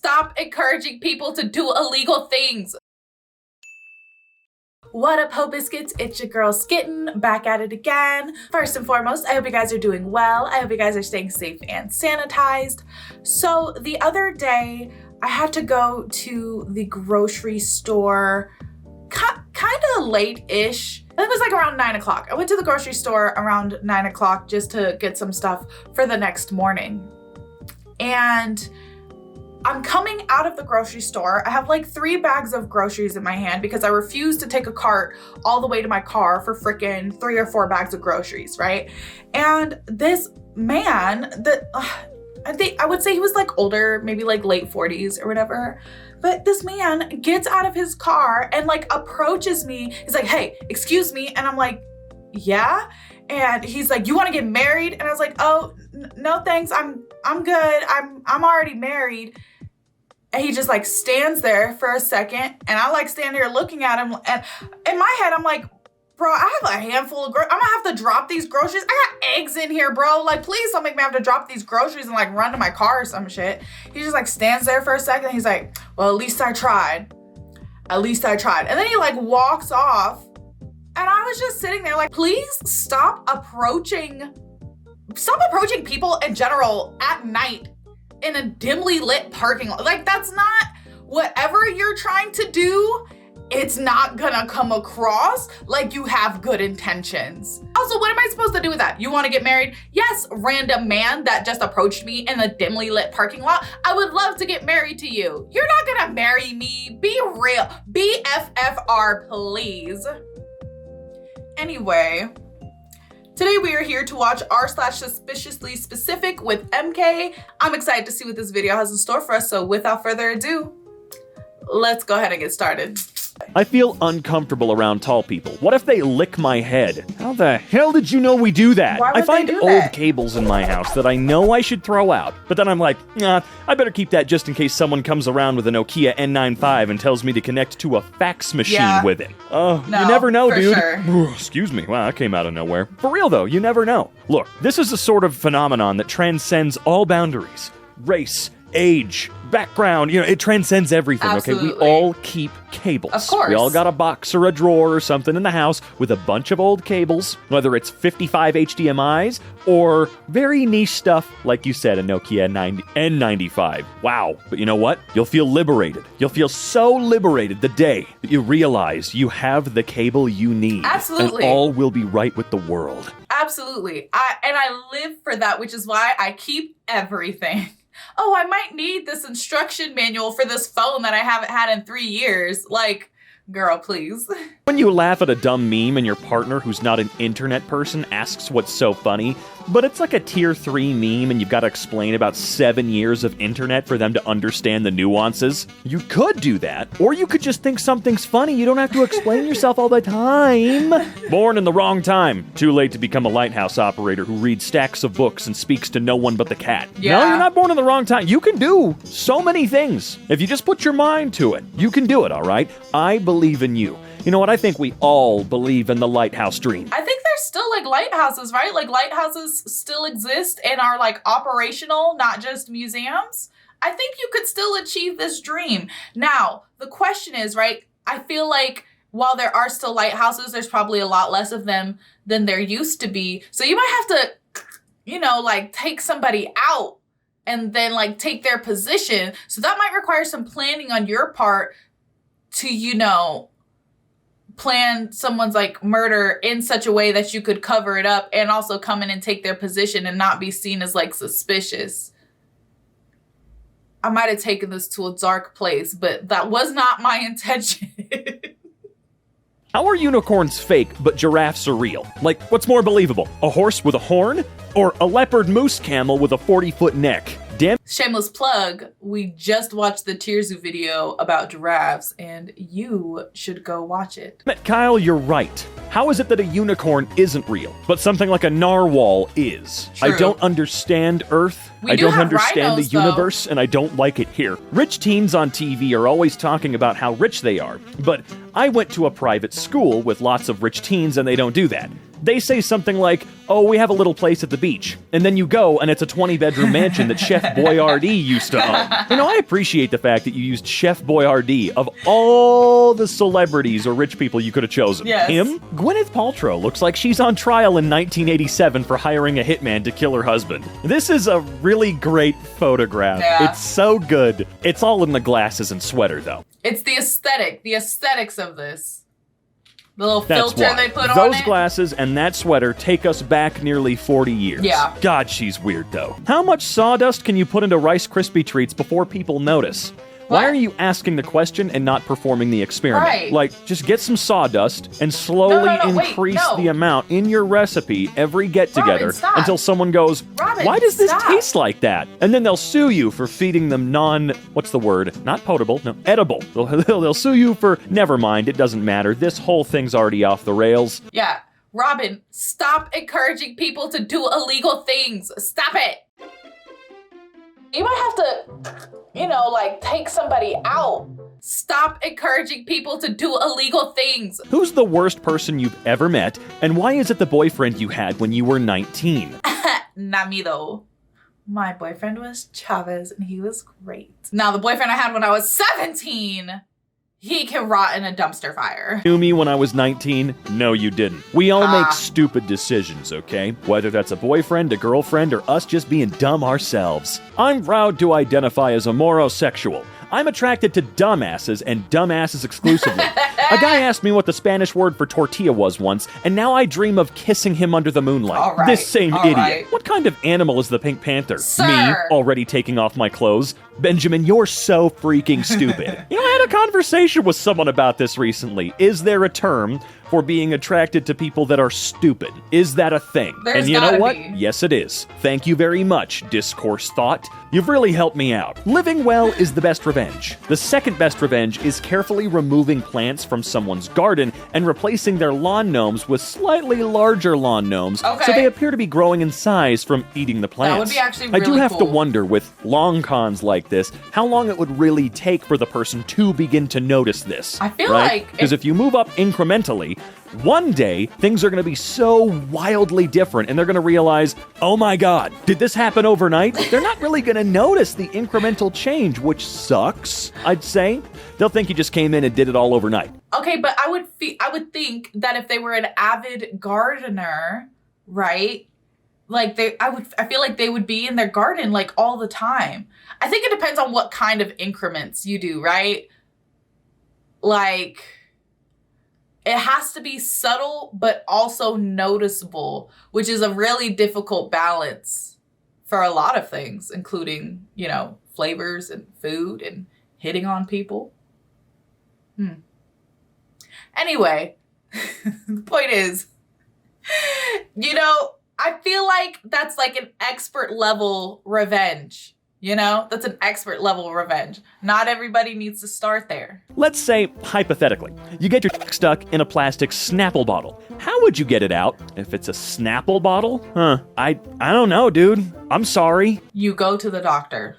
stop encouraging people to do illegal things. What up, Ho Biscuits? It's your girl Skitten, back at it again. First and foremost, I hope you guys are doing well. I hope you guys are staying safe and sanitized. So the other day, I had to go to the grocery store kind of late-ish. I think it was like around 9 o'clock. I went to the grocery store around 9 o'clock just to get some stuff for the next morning. And I'm coming out of the grocery store. I have like 3 bags of groceries in my hand because I refuse to take a cart all the way to my car for freaking 3 or 4 bags of groceries, right? And this man that I would say he was like older, maybe like late 40s or whatever. But this man gets out of his car and like approaches me. He's like, "Hey, excuse me." And I'm like, "Yeah." And he's like, "You want to get married?" And I was like, "Oh, no thanks. I'm good. I'm already married." And he just like stands there for a second, and I like stand here looking at him, and in my head I'm like, "Bro, I have a handful of I'm gonna have to drop these groceries. I got eggs in here, bro. Like, please don't make me have to drop these groceries and like run to my car or some shit." He just like stands there for a second. And he's like, "Well, at least I tried. At least I tried." And then he like walks off, and I was just sitting there like, please stop approaching people in general at night in a dimly lit parking lot. Like, that's not, whatever you're trying to do, it's not gonna come across like you have good intentions. Also, what am I supposed to do with that? You wanna get married? Yes, random man that just approached me in a dimly lit parking lot. I would love to get married to you. You're not gonna marry me. Be real. BFFR, please. Anyway, today we are here to watch r/Suspiciously Specific with MK. I'm excited to see what this video has in store for us, so without further ado, let's go ahead and get started. I feel uncomfortable around tall people. What if they lick my head? How the hell did you know we do that? Why would I find they do old that? cables in my house that I know I should throw out. But then I'm like, nah, I better keep that just in case someone comes around with a Nokia N95 and tells me to connect to a fax machine with it. Oh, No, you never know, for dude. sure. Excuse me. Wow, that came out of nowhere. For real, though, you never know. Look, this is a sort of phenomenon that transcends all boundaries. Race, age, background, it transcends everything, Absolutely. okay? We all keep cables. Of course. We all got a box or a drawer or something in the house with a bunch of old cables, whether it's 55 HDMIs or very niche stuff, like you said, a Nokia N95. Wow. But you know what? You'll feel liberated. You'll feel so liberated the day that you realize you have the cable you need. Absolutely. And all will be right with the world. Absolutely. I live for that, which is why I keep everything. Oh, I might need this instruction manual for this phone that I haven't had in 3 years. Like, girl, please. When you laugh at a dumb meme and your partner who's not an internet person asks what's so funny, but it's like a tier 3 meme and you've got to explain about 7 years of internet for them to understand the nuances, you could do that. Or you could just think something's funny. You don't have to explain yourself all the time. Born in the wrong time. Too late to become a lighthouse operator who reads stacks of books and speaks to no one but the cat. Yeah. No, you're not born in the wrong time. You can do so many things. If you just put your mind to it, you can do it, all right? I believe in you. You know what? I think we all believe in the lighthouse dream. I think there's still like lighthouses, right? Like lighthouses still exist and are like operational, not just museums. I think you could still achieve this dream. Now, the question is, right? I feel like while there are still lighthouses, there's probably a lot less of them than there used to be. So you might have to, like take somebody out and then like take their position. So that might require some planning on your part to, plan someone's like murder in such a way that you could cover it up and also come in and take their position and not be seen as like suspicious. I might have taken this to a dark place, but that was not my intention. How are unicorns fake, but giraffes are real? Like, what's more believable? A horse with a horn? Or a leopard moose camel with a 40-foot neck? Damn. Shameless plug, we just watched the Tirzu video about giraffes, and you should go watch it. Kyle, you're right. How is it that a unicorn isn't real, but something like a narwhal is? True. I don't understand Earth. I do don't have understand rhinos, the universe, and I don't like it here. Rich teens on TV are always talking about how rich they are, but I went to a private school with lots of rich teens, and they don't do that. They say something like, oh, we have a little place at the beach. And then you go, and it's a 20-bedroom mansion that Chef Boyardee used to own. You know, I appreciate the fact that you used Chef Boyardee of all the celebrities or rich people you could have chosen. Yes. Him? Gwyneth Paltrow looks like she's on trial in 1987 for hiring a hitman to kill her husband. This is a really great photograph. Yeah. It's so good. It's all in the glasses and sweater, though. It's the aesthetics of this. The little That's filter why. they put on Those it. glasses and that sweater take us back nearly 40 years. Yeah. God, she's weird, though. How much sawdust can you put into Rice Krispie treats before people notice? Why What? are you asking the question and not performing the experiment? Right. Like, just get some sawdust and slowly increase the amount in your recipe every get-together Robin, stop. until someone goes, Robin, why does this stop. taste like that? And then they'll sue you for feeding them what's the word? Not potable, no, edible. They'll sue you for, never mind, it doesn't matter. This whole thing's already off the rails. Yeah. Robin, stop encouraging people to do illegal things. Stop it. You might have to, like, take somebody out. Stop encouraging people to do illegal things. Who's the worst person you've ever met, and why is it the boyfriend you had when you were 19? Not me, though. My boyfriend was Chavez, and he was great. Now, the boyfriend I had when I was 17, he can rot in a dumpster fire. Knew me when I was 19? No, you didn't. We all make stupid decisions, okay? Whether that's a boyfriend, a girlfriend, or us just being dumb ourselves. I'm proud to identify as a morosexual. I'm attracted to dumbasses and dumbasses exclusively. A guy asked me what the Spanish word for tortilla was once, and now I dream of kissing him under the moonlight. All right, This same all idiot. right. What kind of animal is the Pink Panther? Sir. Me, already taking off my clothes. Benjamin, you're so freaking stupid. You know, I had a conversation with someone about this recently. Is there a term for being attracted to people that are stupid? Is that a thing? There's And you know gotta what? be. Yes, it is. Thank you very much, Discourse Thought. You've really helped me out. Living well is the best revenge. The second best revenge is carefully removing plants from someone's garden and replacing their lawn gnomes with slightly larger lawn gnomes so Okay. they appear to be growing in size from eating the plants. would be actually I do really have to cool. wonder with long cons like this, how long it would really take for the person to begin to notice this. I feel right? like Because if you move up incrementally, one day things are going to be so wildly different and they're going to realize, oh my god, did this happen overnight? They're not really going to notice the incremental change, which sucks, I'd say. They'll think you just came in and did it all overnight. Okay, but I would think that if they were an avid gardener, right? Like I feel like they would be in their garden like all the time. I think it depends on what kind of increments you do, right? Like it has to be subtle but also noticeable, which is a really difficult balance for a lot of things, including, flavors and food and hitting on people. Anyway, the point is, I feel like that's like an expert level revenge. That's an expert level revenge. Not everybody needs to start there. Let's say, hypothetically, you get your stuck in a plastic Snapple bottle. How would you get it out if it's a Snapple bottle? I don't know, dude. I'm sorry. You go to the doctor.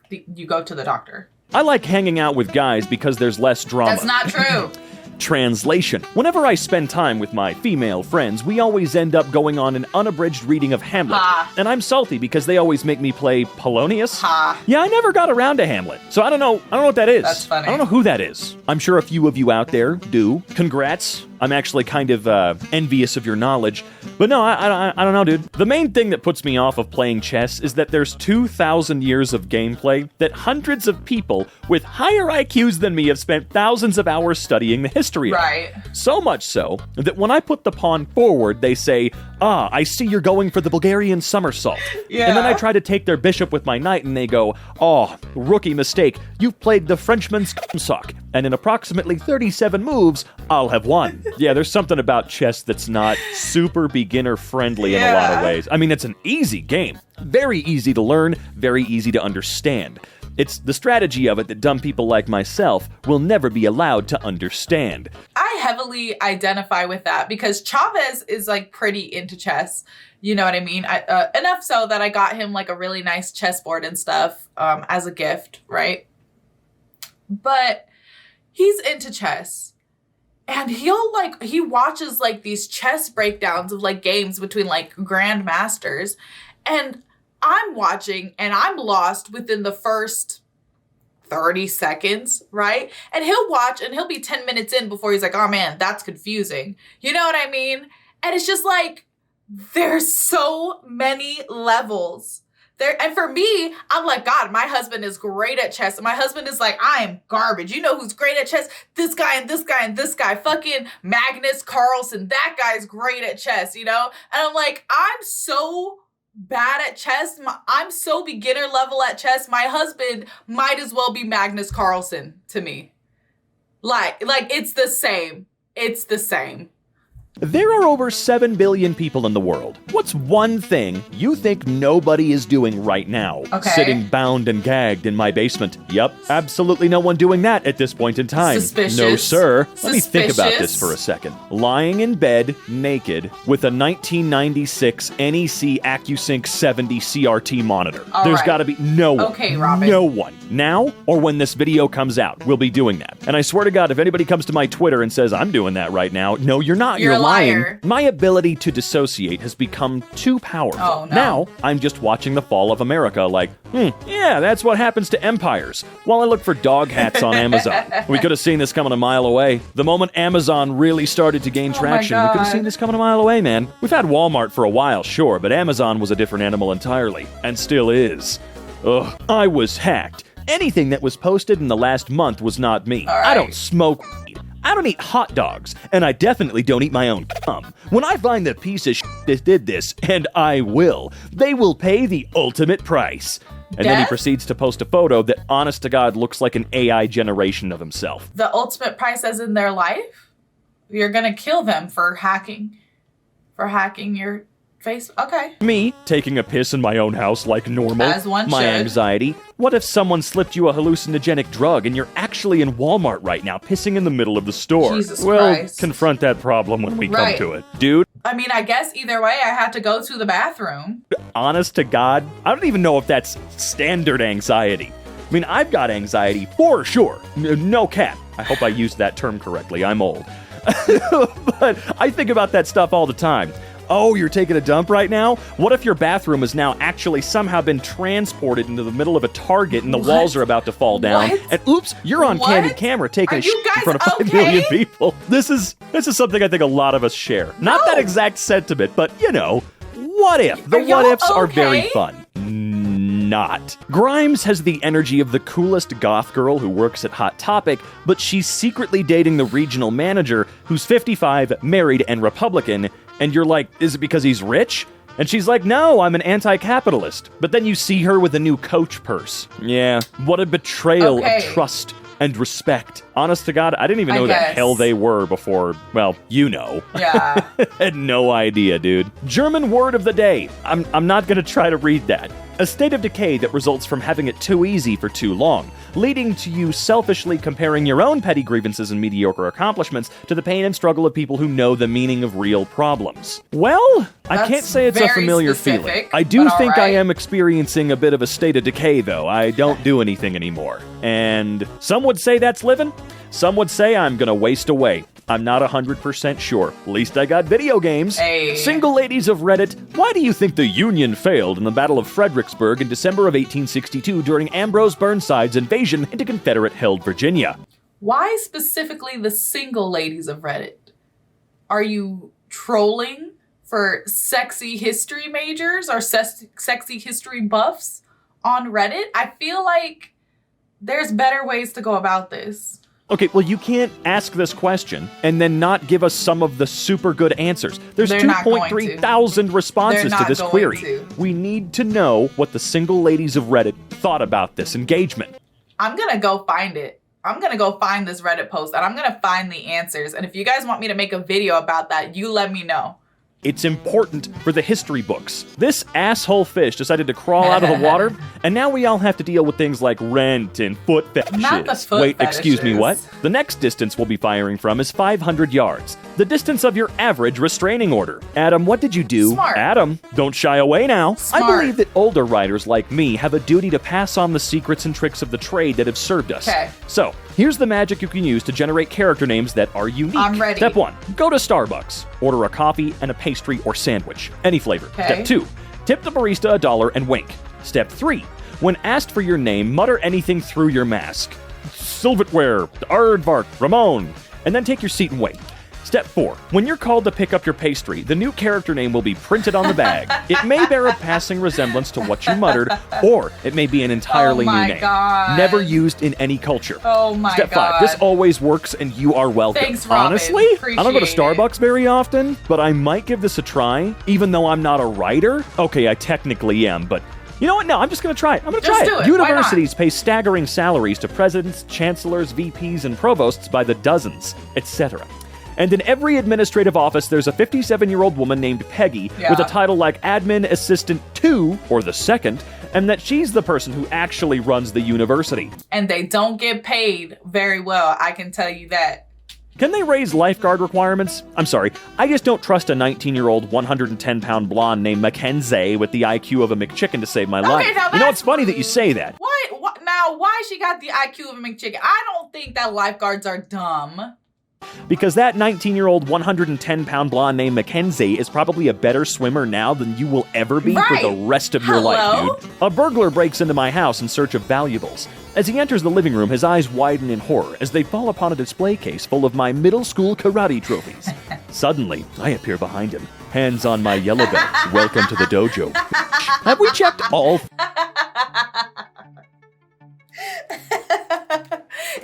You go to the doctor. I like hanging out with guys because there's less drama. That's not true. Translation. Whenever I spend time with my female friends, we always end up going on an unabridged reading of Hamlet. Ha. And I'm salty because they always make me play Polonius. Ha. Yeah, I never got around to Hamlet. So I don't know what that is. That's funny. I don't know who that is. I'm sure a few of you out there do. Congrats. I'm actually kind of envious of your knowledge. But no, I don't know, dude. The main thing that puts me off of playing chess is that there's 2,000 years of gameplay that hundreds of people with higher IQs than me have spent thousands of hours studying the history of. Right. So much so that when I put the pawn forward, they say, I see you're going for the Bulgarian somersault. Yeah. And then I try to take their bishop with my knight, and they go, rookie mistake. You've played the Frenchman's sock. And in approximately 37 moves, I'll have won. Yeah, there's something about chess that's not super beginner-friendly in a lot of ways. I mean, it's an easy game. Very easy to learn, very easy to understand. It's the strategy of it that dumb people like myself will never be allowed to understand. I heavily identify with that because Chavez is like pretty into chess. You know what I mean? Enough so that I got him like a really nice chessboard and stuff as a gift, right? But he's into chess. And he watches like these chess breakdowns of like games between like grandmasters. And I'm watching and I'm lost within the first 30 seconds, right? And he'll watch and he'll be 10 minutes in before he's like, oh man, that's confusing. You know what I mean? And it's just like, there's so many levels. And for me, I'm like, God, my husband is great at chess. And my husband is like, I am garbage. You know who's great at chess? This guy and this guy and this guy. Fucking Magnus Carlsen. That guy's great at chess, you know? And I'm like, I'm so bad at chess. I'm so beginner level at chess. My husband might as well be Magnus Carlsen to me. Like it's the same. It's the same. There are over 7 billion people in the world. What's one thing you think nobody is doing right now? Okay. Sitting bound and gagged in my basement. Yep, absolutely no one doing that at this point in time. Suspicious. No, sir. Suspicious. Let me think about this for a second. Lying in bed, naked, with a 1996 NEC AccuSync 70 CRT monitor. All There's right. Gotta be no one. Okay, Robin. No one. Now, or when this video comes out, we'll be doing that. And I swear to God, if anybody comes to my Twitter and says, I'm doing that right now, no, you're not. You're a lying. liar. My ability to dissociate has become too powerful. Oh, no. Now, I'm just watching the fall of America like, yeah, that's what happens to empires. While I look for dog hats on Amazon. We could have seen this coming a mile away. The moment Amazon really started to gain traction, we could have seen this coming a mile away, man. We've had Walmart for a while, sure, but Amazon was a different animal entirely, and still is. Ugh, I was hacked. Anything that was posted in the last month was not me. All right. I don't smoke weed. I don't eat hot dogs, and I definitely don't eat my own cum. When I find the piece of shit that did this, and I will, they will pay the ultimate price. And then he Death? proceeds to post a photo that, honest to God, looks like an AI generation of himself. The ultimate price as in their life? You're gonna kill them for hacking your face? Okay. Me, taking a piss in my own house like normal. As one my should. anxiety. What if someone slipped you a hallucinogenic drug and you're actually in Walmart right now, pissing in the middle of the store? Jesus well, Christ. confront that problem when we Right. come to it. Dude, I mean, I guess either way, I had to go to the bathroom. honest to God, I don't even know if that's standard anxiety. I mean, I've got anxiety for sure. No cap. I hope I used that term correctly. I'm old. But I think about that stuff all the time. Oh, you're taking a dump right now? What if your bathroom has now actually somehow been transported into the middle of a Target and the walls are about to fall down? What? And oops, you're on What? candid camera taking Are a you shit in guys front of 5 okay? million people. This is something I think a lot of us share. Not No. that exact sentiment, but you know, what if? The Are y'all what ifs are okay? very fun. Not. Grimes has the energy of the coolest goth girl who works at Hot Topic, but she's secretly dating the regional manager who's 55, married, and Republican, and you're like, is it because he's rich? And she's like, no, I'm an anti-capitalist. But then you see her with a new Coach purse. Yeah, what a betrayal Okay. of trust and respect. Honest to God, I didn't even know who the guess. hell they were before, well, you know. Yeah. Had no idea, dude. German word of the day. I'm not gonna try to read that. A state of decay that results from having it too easy for too long, leading to you selfishly comparing your own petty grievances and mediocre accomplishments to the pain and struggle of people who know the meaning of real problems. Well, I That's can't say it's a very familiar specific, feeling. I do but think I alright. am experiencing a bit of a state of decay, though. I don't do anything anymore. And some would say that's living. Some would say I'm gonna waste away. I'm not 100% sure. At least I got video games. Hey. Single ladies of Reddit, why do you think the Union failed in the Battle of Fredericksburg in December of 1862 during Ambrose Burnside's invasion into Confederate-held Virginia? Why specifically the single ladies of Reddit? Are you trolling for sexy history majors or sexy history buffs on Reddit? I feel like there's better ways to go about this. Okay, well, you can't ask this question and then not give us some of the super good answers. There's They're not going 2.3 to. thousand They're responses to not this going query. to. We need to know what the single ladies of Reddit thought about this engagement. I'm gonna go find it. I'm gonna go find this Reddit post and I'm gonna find the answers. And if you guys want me to make a video about that, you let me know. It's important for the history books. This asshole fish decided to crawl out of the water, and now we all have to deal with things like rent and foot fetishes. Not the foot Wait, excuse me, fetishes. what? The next distance we'll be firing from is 500 yards. the distance of your average restraining order. Adam, what did you do? Smart. Adam, don't shy away now. Smart. I believe that older writers like me have a duty to pass on the secrets and tricks of the trade that have served us. Okay. So, here's the magic you can use to generate character names that are unique. I'm ready. Step 1, go to Starbucks. Order a coffee and a pastry or sandwich, any flavor. Okay. Step 2, tip the barista $1 and wink. Step 3, when asked for your name, mutter anything through your mask. Silverware, Aardvark, Ramon, and then take your seat and wait. Step 4. When you're called to pick up your pastry, the new character name will be printed on the bag. It may bear a passing resemblance to what you muttered, or it may be an entirely new name. God. Never used in any culture. Oh my Step God. 5. This always works and you are welcome. Thanks, Robin. Honestly, I don't go to Appreciate Starbucks very often, but I might give this a try, even though I'm not a writer. Okay, I technically am, but you know what? No, I'm just going to try it. I'm going to try Just do it. Why not? Universities pay staggering salaries to presidents, chancellors, VPs, and provosts by the dozens, etc. And in every administrative office, there's a 57-year-old woman named Peggy with a title like Admin Assistant 2, or the second, and that she's the person who actually runs the university. And they don't get paid very well, I can tell you that. Can they raise lifeguard requirements? I'm sorry, I just don't trust a 19-year-old, 110-pound blonde named Mackenzie with the IQ of a McChicken to save my life. now You know, that's it's funny that you rude. say that. Why she got the IQ of a McChicken? I don't think that lifeguards are dumb. Because that 19-year-old, 110-pound blonde named Mackenzie is probably a better swimmer now than you will ever be for the rest of your life, dude. A burglar breaks into my house in search of valuables. As he enters the living room, his eyes widen in horror as they fall upon a display case full of my middle school karate trophies. Suddenly, I appear behind him, hands on my yellow belt. Welcome to the dojo. Have we checked all?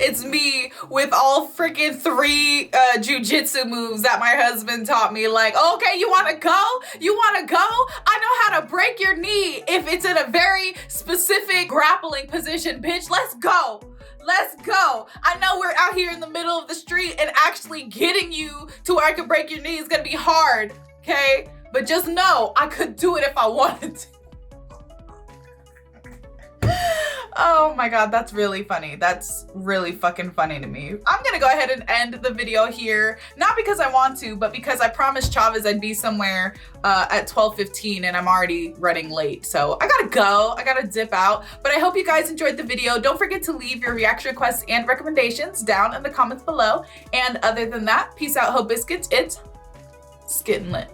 It's me with all freaking 3 jujitsu moves that my husband taught me. Like, okay, you want to go? You want to go? I know how to break your knee if it's in a very specific grappling position, bitch. Let's go. Let's go. I know we're out here in the middle of the street and actually getting you to where I could break your knee is going to be hard, okay? But just know I could do it if I wanted to. Oh my God, that's really funny. That's really fucking funny to me. I'm gonna go ahead and end the video here. Not because I want to, but because I promised Chavez I'd be somewhere at 12:15 and I'm already running late. So I gotta go, I gotta dip out. But I hope you guys enjoyed the video. Don't forget to leave your reaction requests and recommendations down in the comments below. And other than that, peace out, Hope Biscuits. It's Skittin' Lit.